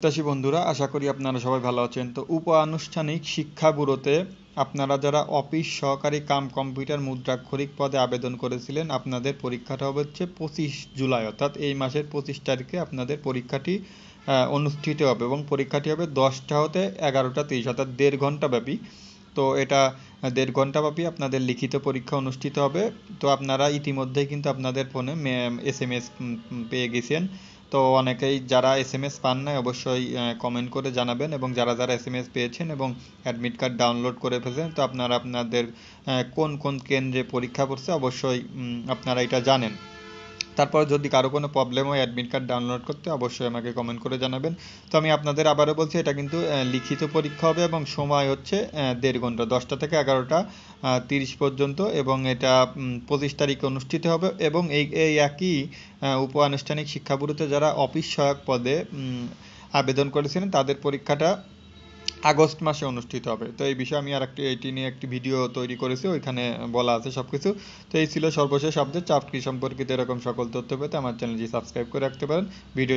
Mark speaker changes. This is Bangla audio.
Speaker 1: প্রত্যাশী বন্ধুরা, আশা করি আপনারা সবাই ভালো আছেন। তো উপ-আনুষ্ঠানিক শিক্ষা ব্যুরোতে আপনারা যারা অফিস সহকারী কাম কম্পিউটার মুদ্রাক্ষরিক পদে আবেদন করেছিলেন, আপনাদের পরীক্ষাটা হবে হচ্ছে 25 জুলাই, অর্থাৎ এই মাসের 25 তারিখে আপনাদের পরীক্ষাটি অনুষ্ঠিত হবে এবং পরীক্ষাটি হবে 10টা হতে 11টা 30, অর্থাৎ 1.5 ঘন্টা ব্যাপী। তো এটা 1.5 ঘন্টা ব্যাপী আপনাদের লিখিত পরীক্ষা অনুষ্ঠিত হবে। তো আপনারা ইতিমধ্যেই কিন্তু আপনাদের ফোনে SMS পেয়ে গেছেন। তো অনেকেই যারা SMS পান নাই অবশ্যই কমেন্ট করে জানাবেন, এবং যারা যারা SMS পেয়েছেন এবং অ্যাডমিট কার্ড ডাউনলোড করে ফেলেছেন, তো আপনারা আপনাদের কোন কোন কেন্দ্রে পরীক্ষা পড়ছে অবশ্যই আপনারা এটা জানেন। তারপর যদি কারো কোনো প্রবলেম হয় অ্যাডমিট কার্ড ডাউনলোড করতে, অবশ্যই আমাকে কমেন্ট করে জানাবেন। তো আমি আপনাদের আবারও বলছি, এটা কিন্তু লিখিত পরীক্ষা হবে এবং সময় হচ্ছে 1.5 ঘন্টা, 10টা থেকে 11টা 30 পর্যন্ত, এবং এটা 25 তারিখে অনুষ্ঠিত হবে। এবং এই একই উপ-আনুষ্ঠানিক শিক্ষা ব্যুরোতে যারা অফিস সহায়ক পদে আবেদন করেছিলেন, তাদের পরীক্ষাটা আগস্ট মাসে অনুষ্ঠিত হবে। তো এই বিষয়ে আমি এটি নিয়ে একটি ভিডিও তৈরি করেছি, ওইখানে বলা আছে সব কিছু। তো এই ছিল সর্বশেষ আপডেট। চাকরি সম্পর্কিত এরকম সকল তথ্য পেতে আমার চ্যানেলটি সাবস্ক্রাইব করে রাখতে পারেন। ভিডিওটি